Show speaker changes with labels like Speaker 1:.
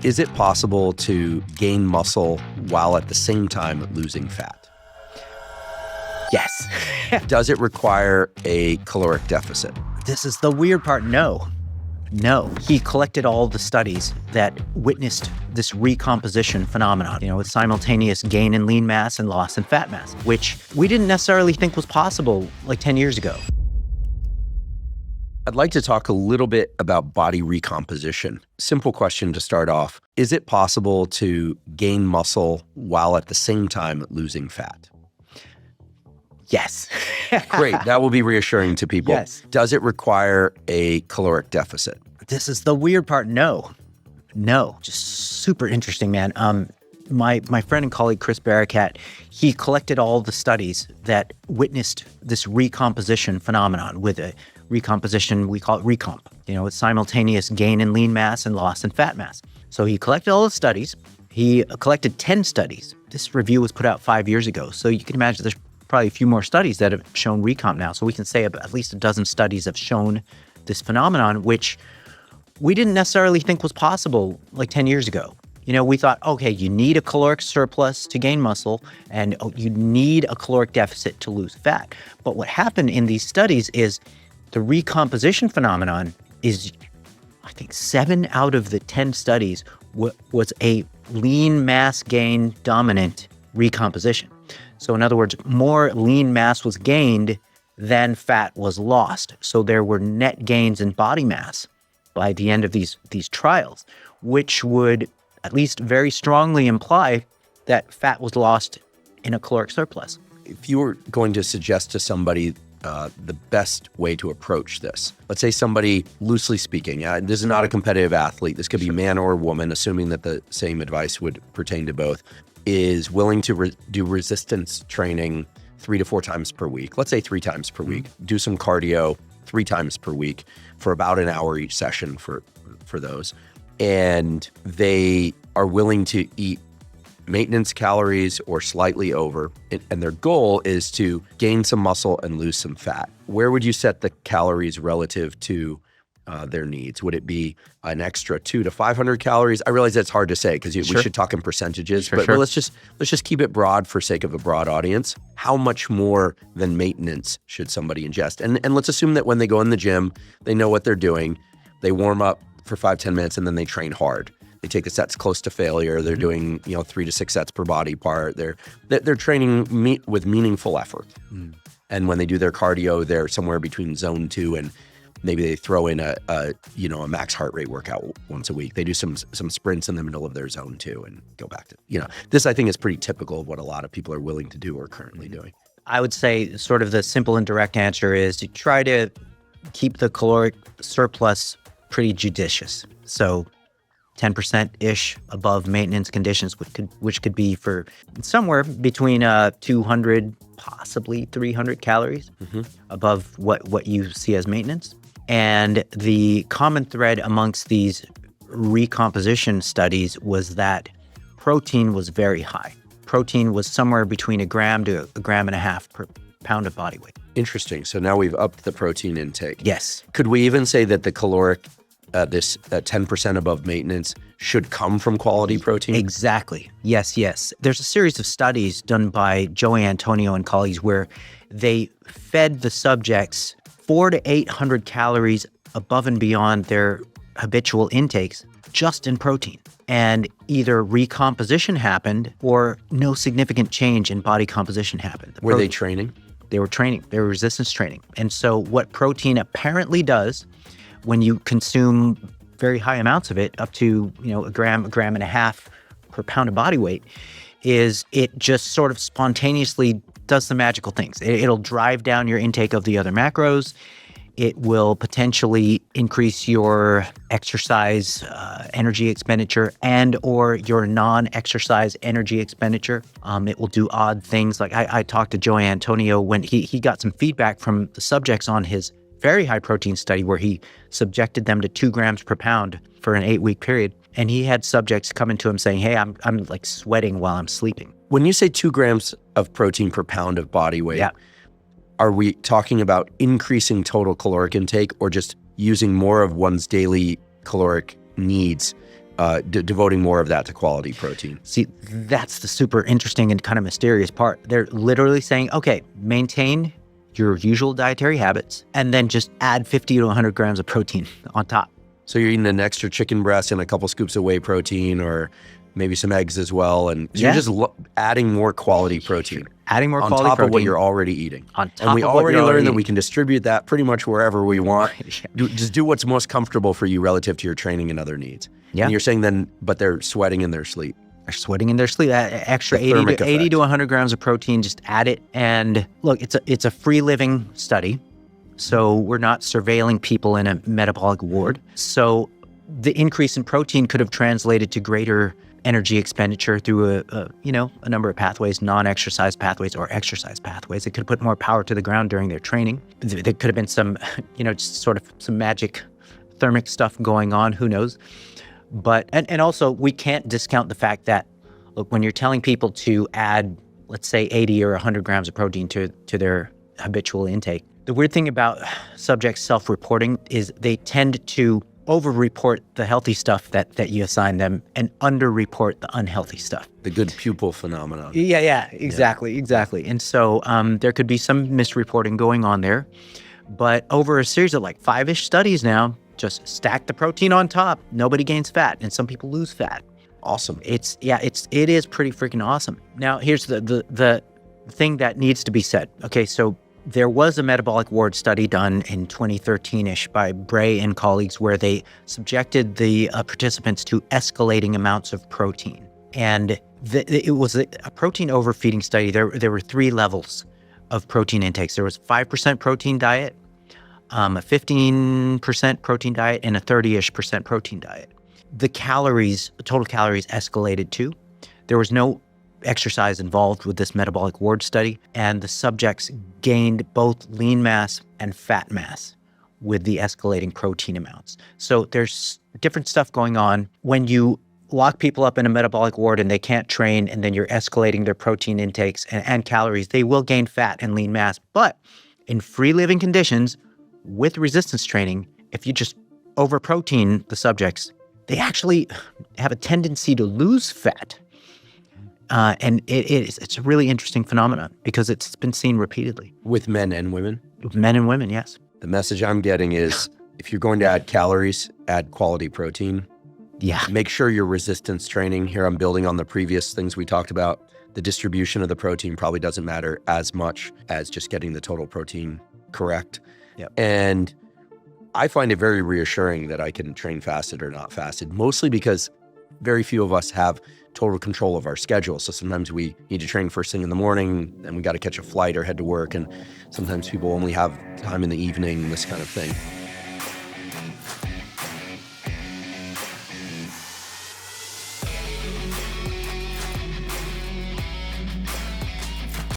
Speaker 1: Is it possible to gain muscle while at the same time losing fat?
Speaker 2: Yes.
Speaker 1: Does it require a caloric deficit?
Speaker 2: This is the weird part. No. He collected all the studies that witnessed this recomposition phenomenon, with simultaneous gain in lean mass and loss in fat mass, which we didn't necessarily think was possible like 10 years ago.
Speaker 1: I'd like to talk a little bit about body recomposition. Simple question to start off. Is it possible to gain muscle while at the same time losing fat?
Speaker 2: Yes.
Speaker 1: Great. That will be reassuring to people.
Speaker 2: Yes.
Speaker 1: Does it require a caloric deficit?
Speaker 2: This is the weird part. No. Just super interesting, man. My friend and colleague, Chris Barakat, he collected all the studies that witnessed this recomposition phenomenon. With a recomposition, we call it recomp. It's simultaneous gain in lean mass and loss in fat mass. So he collected all the studies. He collected 10 studies. This review was put out 5 years ago. So you can imagine there's probably a few more studies that have shown recomp now. So we can say at least a dozen studies have shown this phenomenon, which we didn't necessarily think was possible like 10 years ago. We thought, okay, you need a caloric surplus to gain muscle, and you need a caloric deficit to lose fat. But what happened in these studies is the recomposition phenomenon is, I think 7 out of the 10 studies was a lean mass gain dominant recomposition. So in other words, more lean mass was gained than fat was lost. So there were net gains in body mass by the end of these trials, which would at least very strongly imply that fat was lost in a caloric surplus.
Speaker 1: If you were going to suggest to somebody the best way to approach this, let's say somebody, loosely speaking, this is not a competitive athlete, this could be man or woman, assuming that the same advice would pertain to both, is willing to do resistance training 3 to 4 times per week, let's say 3 times per week, do some cardio 3 times per week for about an hour each session for those. And they are willing to eat maintenance calories or slightly over, and their goal is to gain some muscle and lose some fat. Where would you set the calories relative to their needs? Would it be an extra 200 to 500 calories? I realize that's hard to say because we should talk in percentages, but let's just keep it broad for sake of a broad audience. How much more than maintenance should somebody ingest? And let's assume that when they go in the gym, they know what they're doing. They warm up for 5-10 minutes and then they train hard. They take the sets close to failure. They're doing 3 to 6 sets per body part. They're training with meaningful effort. And when they do their cardio, they're somewhere between zone 2 and maybe they throw in a max heart rate workout once a week. They do some sprints in the middle of their zone 2 and go back to, this I think is pretty typical of what a lot of people are willing to do or currently doing.
Speaker 2: I would say sort of the simple and direct answer is to try to keep the caloric surplus pretty judicious. So 10%-ish above maintenance conditions, which could be for somewhere between 200, possibly 300 calories above what you see as maintenance. And the common thread amongst these recomposition studies was that protein was very high. Protein was somewhere between 1 gram to 1.5 grams per pound of body weight.
Speaker 1: Interesting. So now we've upped the protein intake.
Speaker 2: Yes.
Speaker 1: Could we even say that the caloric, this 10% above maintenance, should come from quality protein?
Speaker 2: Exactly. Yes. There's a series of studies done by Joey Antonio and colleagues where they fed the subjects 400 to 800 calories above and beyond their habitual intakes just in protein. And either recomposition happened or no significant change in body composition happened.
Speaker 1: Were they training?
Speaker 2: They were training. They were resistance training. And so what protein apparently does when you consume very high amounts of it, up to 1 gram, 1.5 grams per pound of body weight, is it just sort of spontaneously does some magical things. It'll drive down your intake of the other macros. It will potentially increase your exercise energy expenditure and or your non-exercise energy expenditure. It will do odd things. Like I talked to Joey Antonio when he got some feedback from the subjects on his very high protein study where he subjected them to 2 grams per pound for an 8-week period. And he had subjects coming to him saying, hey, I'm like sweating while I'm sleeping.
Speaker 1: When you say 2 grams of protein per pound of body weight, are we talking about increasing total caloric intake or just using more of one's daily caloric needs devoting more of that to quality protein.
Speaker 2: See, that's the super interesting and kind of mysterious part. They're literally saying, okay, maintain your usual dietary habits and then just add 50 to 100 grams of protein on top.
Speaker 1: So you're eating an extra chicken breast and a couple scoops of whey protein, or maybe some eggs as well. And so you're just adding more quality protein.
Speaker 2: Adding more
Speaker 1: on
Speaker 2: quality
Speaker 1: top
Speaker 2: protein.
Speaker 1: of what you're already eating.
Speaker 2: On top
Speaker 1: and we
Speaker 2: of what
Speaker 1: already
Speaker 2: you're
Speaker 1: learned that
Speaker 2: eating.
Speaker 1: we can distribute that pretty much wherever we want. Just do what's most comfortable for you relative to your training and other needs.
Speaker 2: Yeah.
Speaker 1: And you're saying then, but they're sweating in their sleep.
Speaker 2: They're sweating in their sleep. Extra
Speaker 1: The
Speaker 2: 80
Speaker 1: thermic
Speaker 2: to, 80
Speaker 1: effect.
Speaker 2: to 100 grams of protein, just add it. And look, it's a free living study. So we're not surveilling people in a metabolic ward. So the increase in protein could have translated to greater energy expenditure through a number of pathways, non-exercise pathways or exercise pathways. It could have put more power to the ground during their training. There could have been some, just sort of some magic thermic stuff going on, who knows. But, and also we can't discount the fact that, look, when you're telling people to add, let's say 80 or 100 grams of protein to their habitual intake, the weird thing about subjects self-reporting is they tend to over-report the healthy stuff that you assign them and under-report the unhealthy stuff.
Speaker 1: The good pupil phenomenon.
Speaker 2: Yeah, exactly. And so there could be some misreporting going on there. But over a series of like 5-ish studies now, just stack the protein on top. Nobody gains fat, and some people lose fat.
Speaker 1: Awesome.
Speaker 2: It is pretty freaking awesome. Now, here's the thing that needs to be said. Okay, so there was a metabolic ward study done in 2013-ish by Bray and colleagues where they subjected the participants to escalating amounts of protein. And it was a protein overfeeding study. There were 3 levels of protein intakes. There was 5% protein diet, a 15% protein diet, and a 30-ish% protein diet. The total calories escalated too. There was no exercise involved with this metabolic ward study, and the subjects gained both lean mass and fat mass with the escalating protein amounts. So there's different stuff going on when you lock people up in a metabolic ward and they can't train, and then you're escalating their protein intakes and calories. They will gain fat and lean mass, but in free living conditions with resistance training, if you just over-protein the subjects, they actually have a tendency to lose fat. And it's a really interesting phenomenon because it's been seen repeatedly.
Speaker 1: With men and women?
Speaker 2: With men and women, yes.
Speaker 1: The message I'm getting is if you're going to add calories, add quality protein.
Speaker 2: Yeah.
Speaker 1: Make sure your resistance training, here I'm building on the previous things we talked about, the distribution of the protein probably doesn't matter as much as just getting the total protein correct.
Speaker 2: Yep.
Speaker 1: And I find it very reassuring that I can train fasted or not fasted, mostly because very few of us have total control of our schedule. So sometimes we need to train first thing in the morning, and we got to catch a flight or head to work. And sometimes people only have time in the evening, this kind of thing.